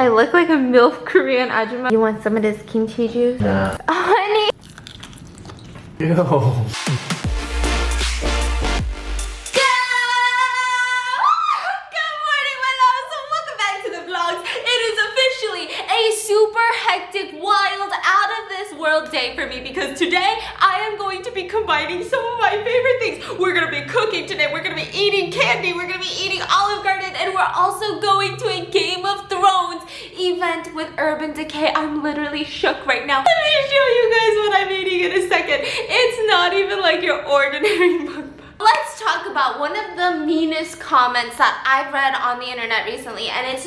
I look like a MILF Korean ajumma. You want some of this kimchi juice? Nah. Honey! Ew. Day for me because today I am going to be combining some of my favorite things. We're gonna be cooking today, we're gonna be eating candy, we're gonna be eating Olive Garden, and we're also going to a Game of Thrones event with Urban Decay. I'm literally shook right now. Let me show you guys what I'm eating in a second. It's not even like your ordinary mukbang. Let's talk about one of the meanest comments that I've read on the internet recently, and it's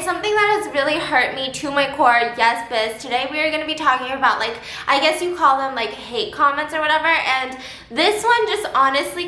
something that has really hurt me to my core. Yes, biz. Today we are going to be talking about, like, I guess you call them like hate comments or whatever, and this one just honestly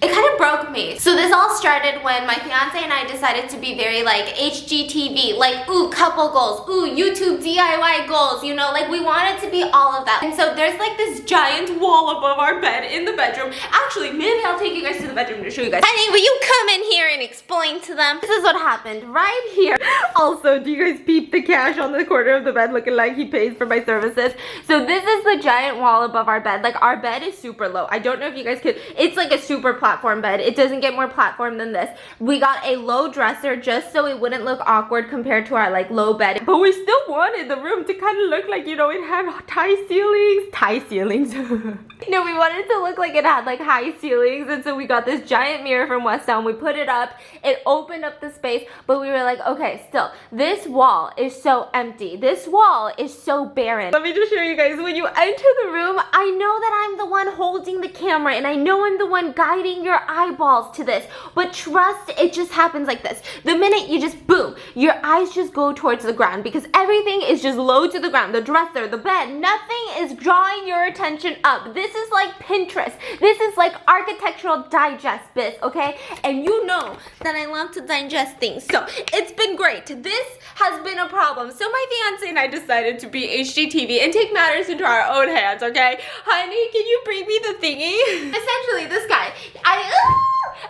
it kind of broke me. So this all started when my fiance and I decided to be very like HGTV, like ooh, couple goals, ooh, YouTube DIY goals, you know, like we wanted to be all of that. And so there's like this giant wall above our bed in the bedroom. Actually, maybe I'll take you guys to the bedroom to show you guys. Honey, will you come in here and explain to them? This is what happened right here. Also, do you guys peep the cash on the corner of the bed looking like he pays for my services? So this is the giant wall above our bed. Like our bed is super low. I don't know if you guys could, it's like a super platform bed. It doesn't get more platform than this. We got a low dresser just so it wouldn't look awkward compared to our like low bed. But we still wanted the room to kind of look like, you know, it had high ceilings. No, we wanted it to look like it had like high ceilings, and so we got this giant mirror from West Town. We put it up. It opened up the space, but we were like, okay, still, this wall is so empty. This wall is so barren. Let me just show you guys. When you enter the room, I know that I'm the one holding the camera, and I know I'm the one guiding your eyeballs to this, but trust, it just happens like this. The minute you just boom, your eyes just go towards the ground because everything is just low to the ground. The dresser, the bed, nothing is drawing your attention up. This is like Pinterest. This is like Architectural Digest, biz, okay? And you know that I love to digest things, so it's been great. This has been a problem. So my fiance and I decided to be HGTV and take matters into our own hands, okay? Honey, can you bring me the thingy? Essentially, this guy,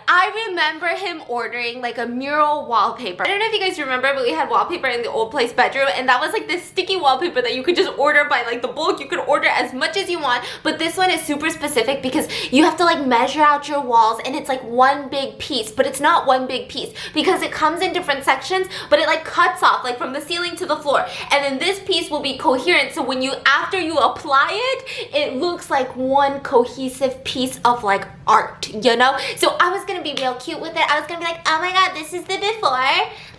I remember him ordering like a mural wallpaper. I don't know if you guys remember, but we had wallpaper in the old place bedroom, and that was like this sticky wallpaper that you could just order by like the bulk. You could order as much as you want, but this one is super specific because you have to like measure out your walls, and it's like one big piece, but it's not one big piece because it comes in different sections, but it like cuts off like from the ceiling to the floor, and then this piece will be coherent, so when after you apply it, it looks like one cohesive piece of like art, you know? So I was gonna be real cute with it. I was gonna be like, oh my god, this is the before,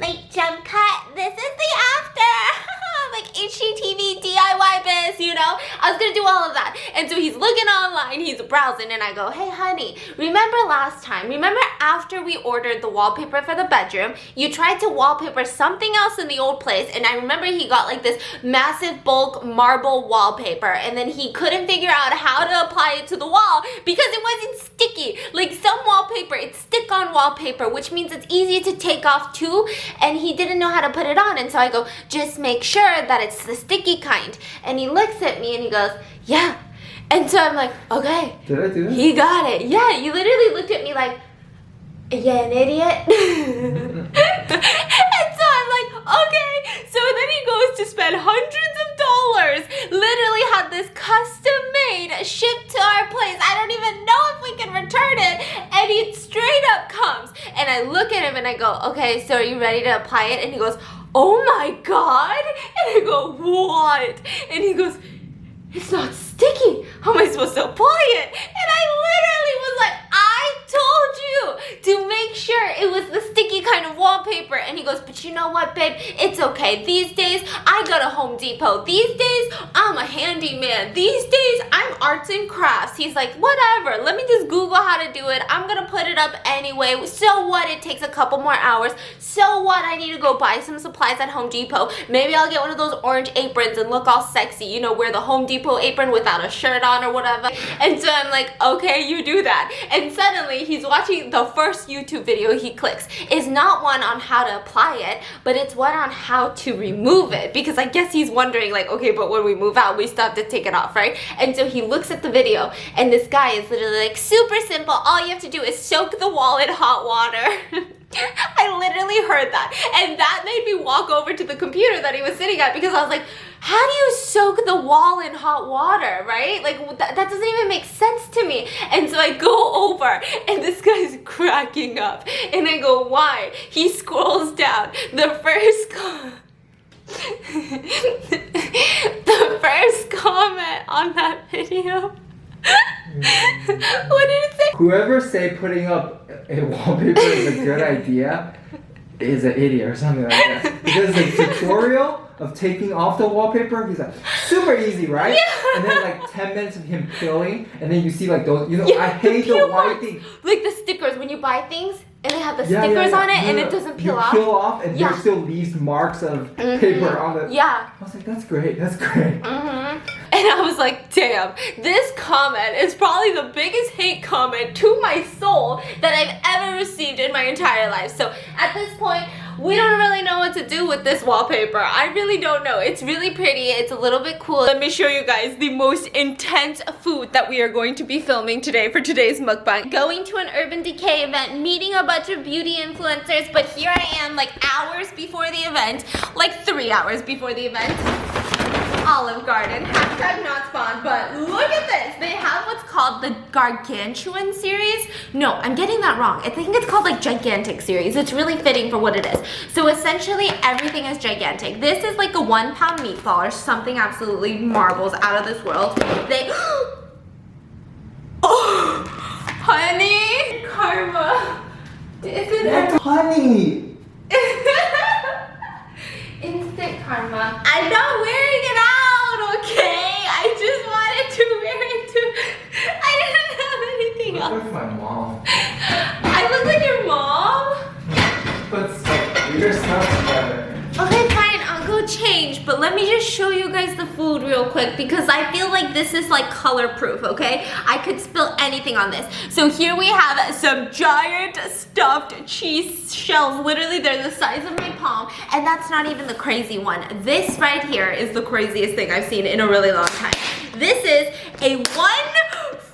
like jump cut, this is the after. Like HGTV DIY biz, you know? I was gonna do all of that. And so he's looking online, he's browsing, and I go, hey honey, remember last time? Remember after we ordered the wallpaper for the bedroom, you tried to wallpaper something else in the old place, and I remember he got like this massive bulk marble wallpaper, and then he couldn't figure out how to apply it to the wall because it wasn't sticky. Like some wallpaper, it's stick-on wallpaper, which means it's easy to take off too, and he didn't know how to put it on. And so I go, just make sure that it's the sticky kind. And he looks at me and he goes, yeah. And so I'm like, okay. Did I do that? He got it. Yeah, you literally looked at me like, yeah, an idiot. And so I'm like, okay. So then he goes to spend hundreds of dollars, literally had this custom made, shipped to our place. I don't even know if we can return it. And he straight up comes. And I look at him and I go, okay, so are you ready to apply it? And he goes, oh my god. And I go, what? And he goes, it's not sticky. How am I supposed to apply it? And I literally was like, I told you to make sure it was the sticky kind of wallpaper. And he goes, but you know what, babe? It's okay. These days, I go to Home Depot. These days, I'm a handyman. These days, I'm arts and crafts. He's like, whatever. Let me just Google how to do it. I'm going to put it up anyway. So what? It takes a couple more hours. So what? I need to go buy some supplies at Home Depot. Maybe I'll get one of those orange aprons and look all sexy. You know, wear the Home Depot apron without a shirt on or whatever. And so I'm like, okay, you do that. And suddenly he's watching the first YouTube video he clicks is not one on how to apply it, but it's one on how to remove it, because I guess he's wondering like, okay, but when we move out, we still have to take it off, right? And so he looks at the video, and this guy is literally like, super simple. All you have to do is soak the wall in hot water. I literally heard that, and that made me walk over to the computer that he was sitting at, because I was like, how do you soak the wall in hot water, right? Like, that doesn't even make sense to me. And so I go over, and this guy's cracking up, and I go, why? He scrolls down. The first comment on that video. What did it say? Whoever say putting up a wallpaper is a good idea is an idiot or something like that. Because the tutorial of taking off the wallpaper, he's like, super easy, right? Yeah. And then like 10 minutes of him peeling, and then you see like those, Yeah, I hate the white thing. Like the stickers, when you buy things, and they have the stickers on it, and it doesn't peel off. You peel off, and there still leaves marks of paper on the... Yeah. I was like, that's great, that's great. And I was like, damn, this comment is probably the biggest hate comment to my soul that I've ever received in my entire life. So at this point, we don't really know what to do with this wallpaper. I really don't know. It's really pretty. It's a little bit cool. Let me show you guys the most intense food that we are going to be filming today for today's mukbang. Going to an Urban Decay event, meeting a bunch of beauty influencers, but here I am like hours before the event, like 3 hours before the event. Olive Garden, hashtag not spawned, but look at this. They have what's called the Gargantuan series. No, I'm getting that wrong. I think it's called like Gigantic series. It's really fitting for what it is. So essentially everything is gigantic. This is like a 1 pound meatball or something absolutely marbles out of this world. They, oh, honey, karma. Is it Honey! Instant karma. I'm not wearing it out, okay? I just wanted to wear it to... I didn't have anything You else. look like my mom. I look like your mom? But like, your stuff together. Okay, fine, I'll go change, but let me just show you guys the food real quick because I feel like this is like color proof, okay? I could spill anything on this. So here we have some giant stuffed cheese shells. Literally, they're the size of my palm, and that's not even the crazy one. This right here is the craziest thing I've seen in a really long time. This is a 1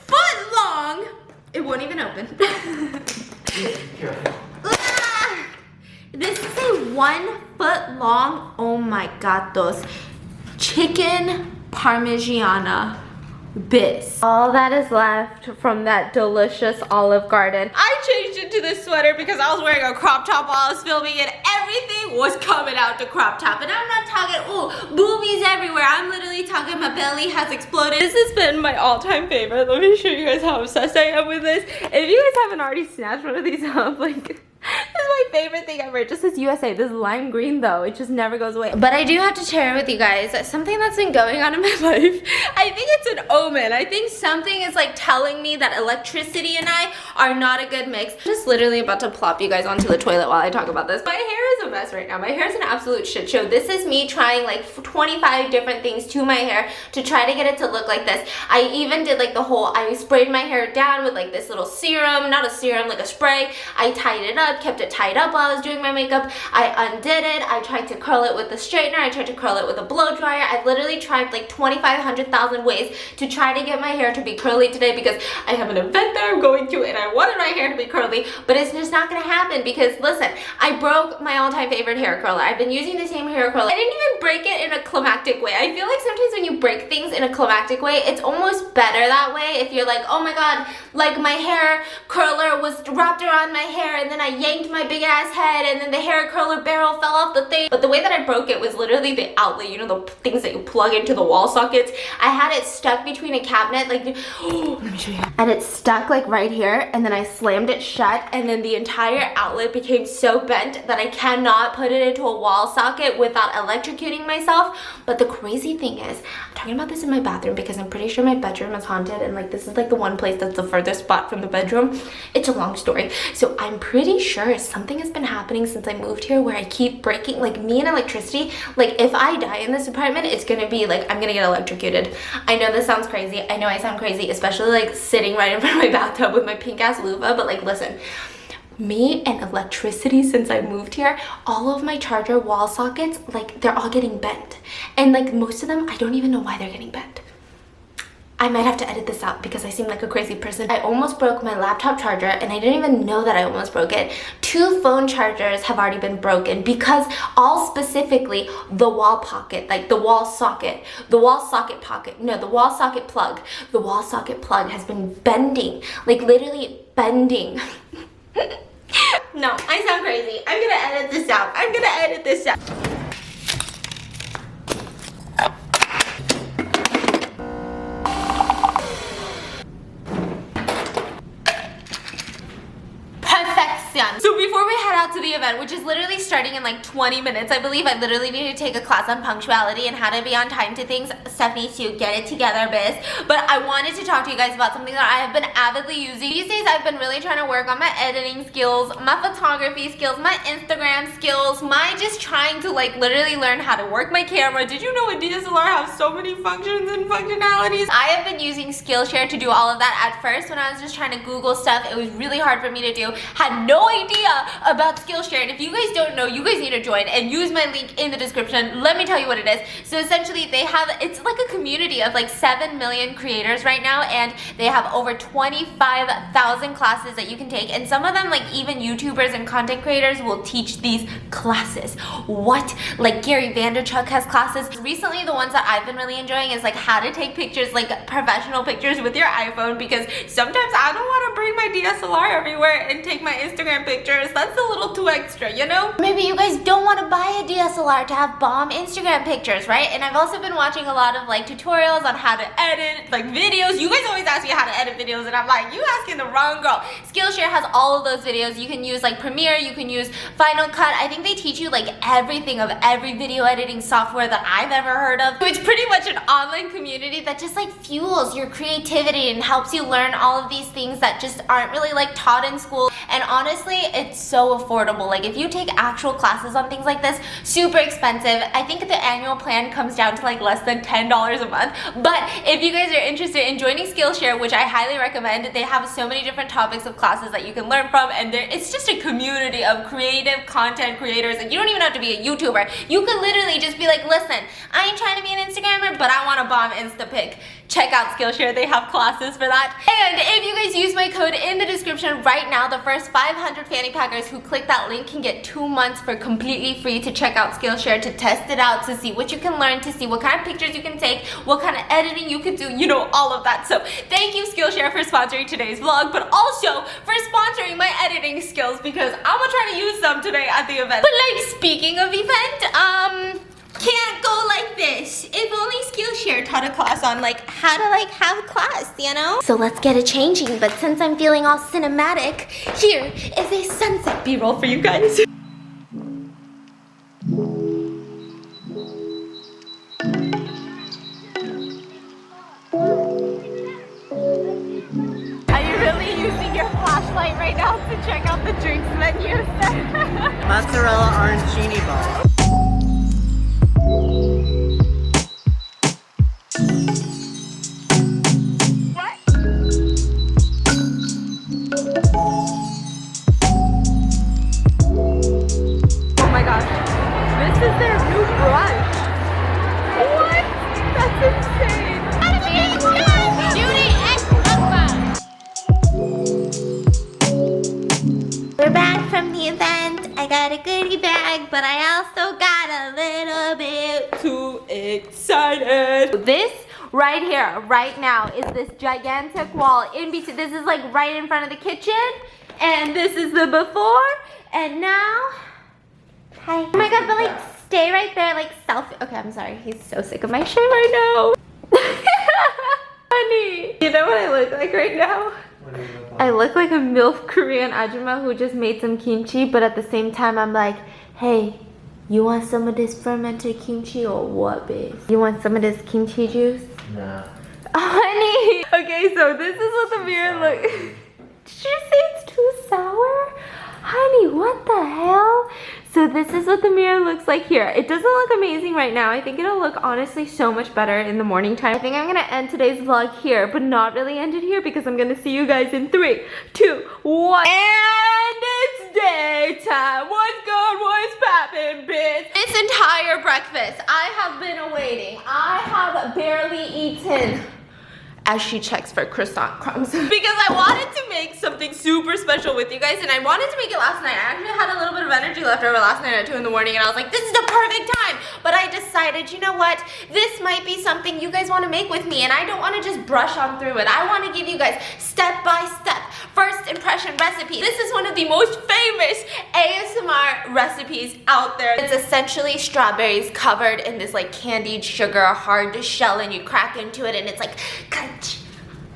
foot long, it won't even open. This is a 1 foot long, oh my god, those chicken parmigiana bits. All that is left from that delicious Olive Garden. I changed into this sweater because I was wearing a crop top while I was filming and everything was coming out the crop top. And I'm not talking, ooh, boobies everywhere. I'm literally talking my belly has exploded. This has been my all-time favorite. Let me show you guys how obsessed I am with this. If you guys haven't already snatched one of these up, like... This is my favorite thing ever. It just says USA. This is lime green though. It just never goes away. But I do have to share with you guys something that's been going on in my life. I think it's an omen. I think something is like telling me that electricity and I are not a good mix. I'm just literally about to plop you guys onto the toilet while I talk about this. My hair is a mess right now. My hair is an absolute shit show. This is me trying like 25 different things to my hair to try to get it to look like this. I even did like the whole, I sprayed my hair down with like this little serum, not a serum, like a spray. I tied it up, kept it tied up while I was doing my makeup. I undid it. I tried to curl it with the straightener. I tried to curl it with a blow dryer. I literally tried like 2,500,000 ways to try to get my hair to be curly today because I have an event that I'm going to and I wanted my hair to be curly, but it's just not gonna happen because listen, I broke my all-time favorite hair curler. I've been using the same hair curler. I didn't even break it in a climactic way. I feel like sometimes when you break things in a climactic way, it's almost better that way. If you're like, oh my god, like my hair curler was wrapped around my hair and then I yanked my big ass head and then the hair curler barrel fell off the thing. But the way that I broke it was literally the outlet, you know, the things that you plug into the wall sockets. I had it stuck between a cabinet, like, oh, let me show you. And it's stuck like right here and then I slammed it shut and then the entire outlet became so bent that I cannot put it into a wall socket without electrocuting myself. But the crazy thing is, I'm talking about this in my bathroom because I'm pretty sure my bedroom is haunted and like this is like the one place that's the furthest spot from the bedroom. It's a long story. So I'm pretty sure something has been happening since I moved here where I keep breaking, like me and electricity, like if I die in this apartment, it's gonna be like, I'm gonna get electrocuted. I know this sounds crazy. I know I sound crazy, especially like sitting right in front of my bathtub with my pink ass loofah, but like listen, me and electricity since I moved here, all of my charger wall sockets, like they're all getting bent. And like most of them, I don't even know why they're getting bent. I might have to edit this out because I seem like a crazy person. I almost broke my laptop charger and I didn't even know that I almost broke it. 2 phone chargers have already been broken because all specifically the wall pocket, like the wall socket plug. The wall socket plug has been bending, like literally bending. No, I sound crazy. I'm gonna edit this out. I'm gonna edit this out. So before we head out to the event, which is literally starting in like 20 minutes, I believe I literally need to take a class on punctuality and how to be on time to things. Stephanie, to get it together, biz. But I wanted to talk to you guys about something that I have been avidly using. These days, I've been really trying to work on my editing skills, my photography skills, my Instagram skills, my just trying to like literally learn how to work my camera. Did you know a DSLR has so many functions and functionalities? I have been using Skillshare to do all of that. At first, when I was just trying to Google stuff, it was really hard for me to do. Had no idea about Skillshare, and if you guys don't know, you guys need to join and use my link in the description. Let me tell you what it is. So essentially they have, it's like a community of like 7 million creators right now, and they have over 25,000 classes that you can take, and some of them, like even YouTubers and content creators, will teach these classes. What? Like Gary Vaynerchuk has classes. Recently the ones that I've been really enjoying is like how to take pictures, like professional pictures with your iPhone, because sometimes I don't want to bring my DSLR everywhere and take my Instagram pictures. That's a little too extra, you know? Maybe you guys don't want to buy a DSLR to have bomb Instagram pictures, right? And I've also been watching a lot of like tutorials on how to edit like videos. You guys always ask me how to edit videos and I'm like, you asking the wrong girl. Skillshare has all of those videos. You can use like Premiere, you can use Final Cut. I think they teach you like everything of every video editing software that I've ever heard of. So it's pretty much an online community that just like fuels your creativity and helps you learn all of these things that just aren't really like taught in school. And honestly, it's so affordable. Like if you take actual classes on things like this, super expensive. I think the annual plan comes down to like less than $10 a month. But if you guys are interested in joining Skillshare, which I highly recommend, they have so many different topics of classes that you can learn from, and it's just a community of creative content creators, and you don't even have to be a YouTuber. You could literally just be like, listen, I ain't trying to be an Instagrammer, but I want to bomb Instapic. Check out Skillshare, they have classes for that. And if you guys use my code in the description right now, the first 500 Phanie Packers who click that link can get 2 months for completely free to check out Skillshare, to test it out, to see what you can learn, to see what kind of pictures you can take, what kind of editing you can do, you know, all of that. So thank you Skillshare for sponsoring today's vlog, but also for sponsoring my editing skills, because I'm gonna try to use them today at the event. But like, speaking of event, can't go like this. If only Skillshare taught a class on like how to like have class, you know? So let's get it changing, but since I'm feeling all cinematic, here is a sunset b-roll for you guys. Are you really using your flashlight right now to check out the drinks menus? Mozzarella arancini ball. Oh my gosh, this is their new brunch. What? That's insane. We're back from the event. I got a goodie bag, but I also got a little bit too excited. This right here, right now, is this gigantic wall in between. This is like right in front of the kitchen, and this is the before, and now, hi. Oh my god, but like stay right there, like selfie. Okay, I'm sorry, he's so sick of my shirt right now. Honey, you know what I look like right now? I look like a MILF Korean ajumma who just made some kimchi, but at the same time I'm like, hey, you want some of this fermented kimchi or what, babe? You want some of this kimchi juice? Nah. Honey! Okay, so this is what the mirror looks. Did you say it's too sour? Honey, what the hell? So this is what the mirror looks like here. It doesn't look amazing right now. I think it'll look honestly so much better in the morning time. I think I'm gonna end today's vlog here, but not really end it here because I'm gonna see you guys in 3, 2, 1. And it's daytime. What's good? What's poppin', bitch? This entire breakfast I have been awaiting. I have barely eaten as she checks for croissant crumbs. Because I wanted to make something super special with you guys, and I wanted to make it last night. I actually had a little bit of energy left over last night at 2 in the morning, and I was like, this is the perfect time. But I decided, you know what? This might be something you guys want to make with me, and I don't want to just brush on through it. I want to give you guys step-by-step first impression recipe. This is one of the most famous ASMR recipes out there. It's essentially strawberries covered in this like candied sugar, hard to shell, and you crack into it and it's like crunch,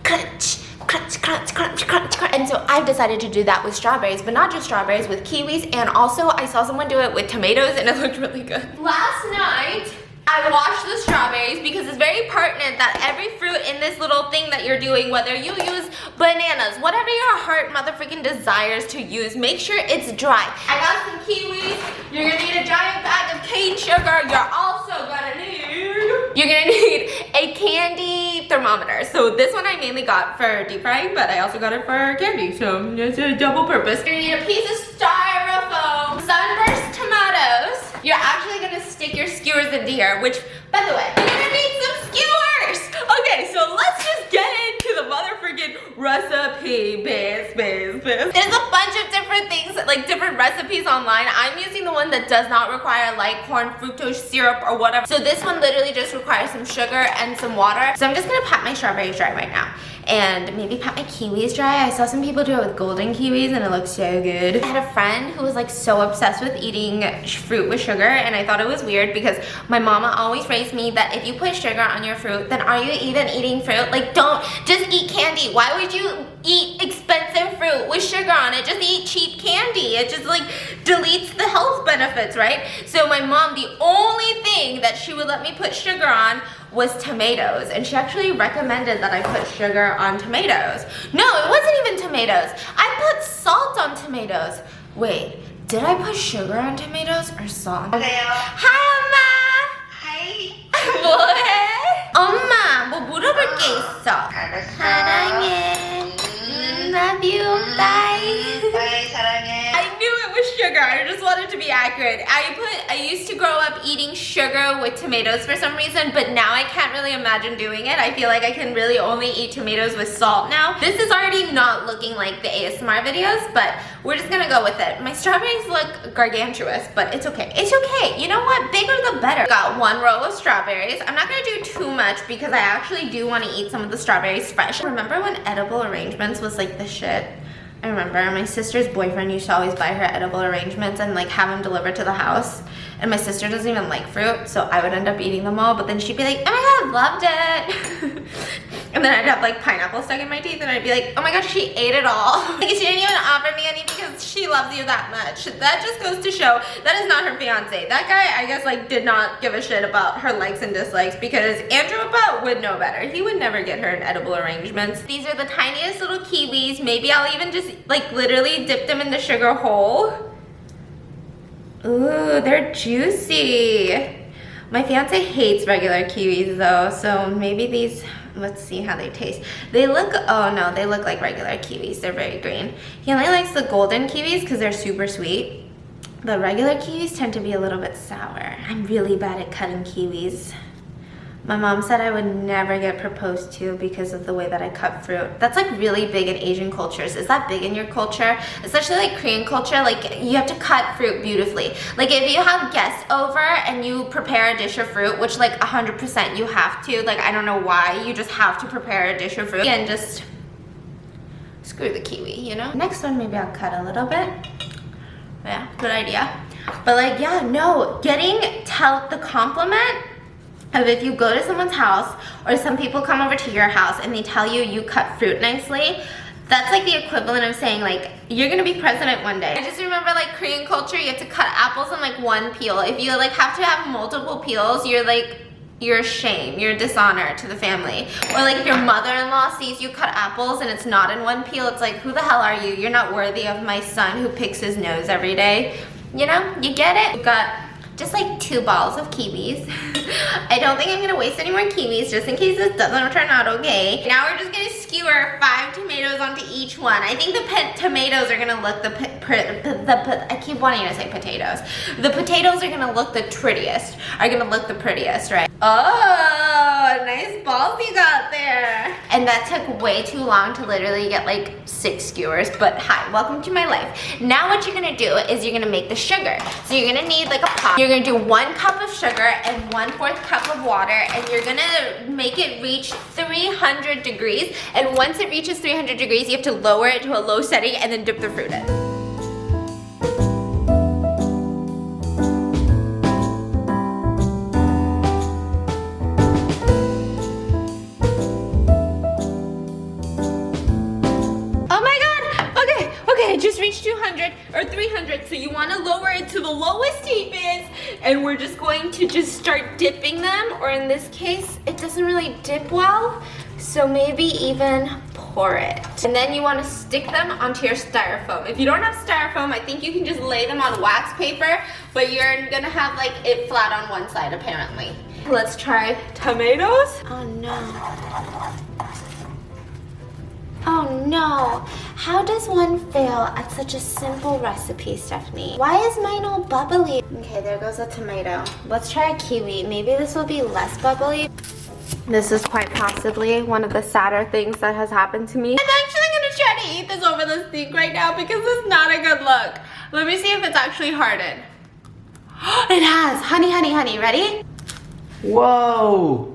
crunch, crunch, crunch, crunch, crunch, crunch. And so I've decided to do that with strawberries, but not just strawberries, with kiwis, and also I saw someone do it with tomatoes and it looked really good. Last night, I washed the strawberries because it's very pertinent that every fruit in this little thing that you're doing, whether you use bananas, whatever your heart motherfucking desires to use, make sure it's dry. I got some kiwis. You're gonna need a giant bag of cane sugar. You're gonna need a candy thermometer. So this one I mainly got for deep frying, but I also got it for candy, so it's a double purpose. You're gonna need a piece of styrofoam, sunburst tomatoes. You're actually gonna stick your skewers into here, which, by the way, you're gonna need some skewers. Okay, so let's just get into the motherfucking recipe. There's a bunch of different things, like different recipes online. I'm using the one that does not require light corn fructose syrup or whatever. So this one literally just requires some sugar and some water. So I'm just gonna pat my strawberries dry right now. And maybe pat my kiwis dry. I saw some people do it with golden kiwis and it looks so good. I had a friend who was like so obsessed with eating fruit with sugar, and I thought it was weird because my mama always raised me that if you put sugar on your fruit, then are you even eating fruit? Like, don't just eat candy. Why would you eat expensive fruit with sugar on it? Just eat cheap candy. It just like deletes the health benefits, right? So my mom, the only thing that she would let me put sugar on was tomatoes, and she actually recommended that I put sugar on tomatoes. No, it wasn't even tomatoes. I put salt on tomatoes. Wait, did I put sugar on tomatoes or salt? Hi, 엄마. Hi. 뭐해? 엄마, 뭐 물어볼 게 있어. 사랑해. Love you. Bye. Bye, 사랑해. I knew it was sugar. I just wanted to be accurate. I used to grow up eating sugar with tomatoes for some reason, but now I can't really imagine doing it. I feel like I can really only eat tomatoes with salt now. This is already not looking like the ASMR videos, but we're just gonna go with it. My strawberries look gargantuous, but it's okay. It's okay. You know what? Bigger the better. Got 1 row of strawberries. I'm not gonna do too much because I actually do want to eat some of the strawberries fresh. Remember when edible arrangements was like the shit? I remember my sister's boyfriend used to always buy her edible arrangements and like have them delivered to the house. And my sister doesn't even like fruit, so I would end up eating them all, but then she'd be like, oh my god, loved it. And then I'd have like pineapple stuck in my teeth and I'd be like, oh my gosh, she ate it all. Like, she didn't even offer me any because she loves you that much. That just goes to show that is not her fiance. That guy, I guess, like did not give a shit about her likes and dislikes, because Andrew Appa would know better. He would never get her an edible arrangements. These are the tiniest little kiwis. Maybe I'll even just like literally dip them in the sugar hole. Ooh, they're juicy. My fiance hates regular kiwis though, so maybe these, let's see how they taste. They look, oh no, they look like regular kiwis. They're very green. He only likes the golden kiwis because they're super sweet. The regular kiwis tend to be a little bit sour. I'm really bad at cutting kiwis. My mom said I would never get proposed to because of the way that I cut fruit. That's like really big in Asian cultures. Is that big in your culture? Especially like Korean culture, like you have to cut fruit beautifully. Like if you have guests over and you prepare a dish of fruit, which like 100% you have to, like I don't know why, you just have to prepare a dish of fruit and just screw the kiwi, you know? Next one, maybe I'll cut a little bit. Yeah, good idea. But like, yeah, no, getting the compliment of if you go to someone's house or some people come over to your house and they tell you you cut fruit nicely, that's like the equivalent of saying like, you're gonna be president one day. I just remember like Korean culture, you have to cut apples on like 1 peel. If you like have to have multiple peels, you're like, you're shame, you're dishonor to the family. Or like if your mother-in-law sees you cut apples and it's not in 1 peel, it's like, who the hell are you? You're not worthy of my son who picks his nose every day. You know, you get it? We've got just like 2 balls of kiwis. I don't think I'm gonna waste any more kiwis just in case this doesn't turn out okay. Now we're just gonna skewer 5 tomatoes onto each one. I think the tomatoes are gonna look I keep wanting to say potatoes. The potatoes are gonna look the prettiest, right? Oh, nice balls you got there. And that took way too long to literally get like 6 skewers, but hi, welcome to my life. Now what you're gonna do is you're gonna make the sugar. So you're gonna need like a pot. You're gonna do 1 cup of sugar and 1/4 cup of water, and you're gonna make it reach 300 degrees. And once it reaches 300 degrees, you have to lower it to a low setting and then dip the fruit in. It just reached 200 or 300, so you want to lower it to the lowest heat is, and we're just going to just start dipping them, or in this case, it doesn't really dip well, so maybe even pour it. And then you want to stick them onto your styrofoam. If you don't have styrofoam, I think you can just lay them on wax paper, but you're gonna have like it flat on one side apparently. Let's try tomatoes. Oh no. Oh no, how does one fail at such a simple recipe, Stephanie? Why is mine all bubbly? Okay, there goes a tomato. Let's try a kiwi. Maybe this will be less bubbly. This is quite possibly one of the sadder things that has happened to me. I'm actually gonna try to eat this over the sink right now because it's not a good look. Let me see if it's actually hardened. It has, honey, honey, honey, ready? Whoa!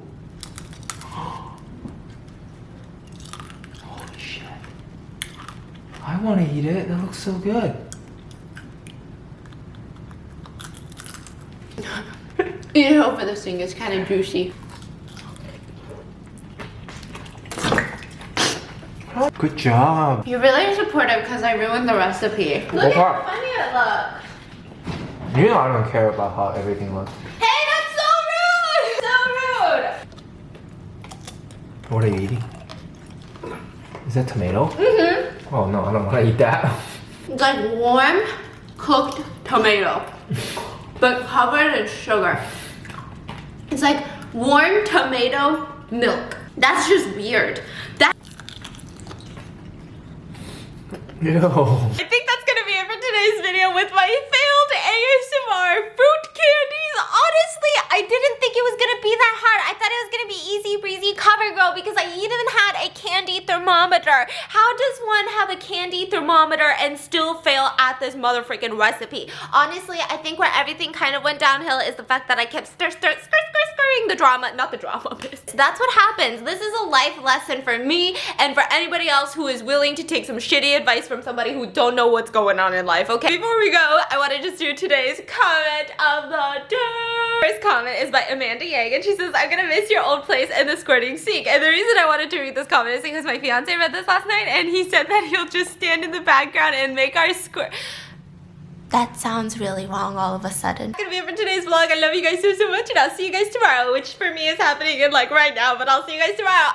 I want to eat it. That looks so good. Eat it over this thing. It's kind of juicy. Good job. You're really supportive because I ruined the recipe. Look how funny it looks. You know I don't care about how everything looks. Hey, that's so rude! So rude! What are you eating? Is that tomato? Mm-hmm. Oh no, I don't want to eat that. It's like warm, cooked tomato, but covered in sugar. It's like warm tomato milk. That's just weird. Ew. I think that's gonna be it for today's video with my failed ASMR fruit candies. Honestly, I didn't think it was gonna be that hard. I thought it was gonna be easy breezy cover girl because I even had a candy thermometer. How does one have a candy thermometer and still fail at this motherfucking recipe? Honestly, I think where everything kind of went downhill is the fact that I kept stirring the drama, not the drama. That's what happens. This is a life lesson for me and for anybody else who is willing to take some shitty advice from somebody who don't know what's going on in life, okay? Before we go, I want to just do today's comment of the day. First comment is by Amanda Yang, and she says, I'm gonna miss your old place and the squirting sink. And the reason I wanted to read this comment is because my fiance read this last night, and he said that he'll just stand in the background and make our squirt. That sounds really wrong all of a sudden. That's gonna be it for today's vlog. I love you guys so much, and I'll see you guys tomorrow, which for me is happening in like right now, but I'll see you guys tomorrow.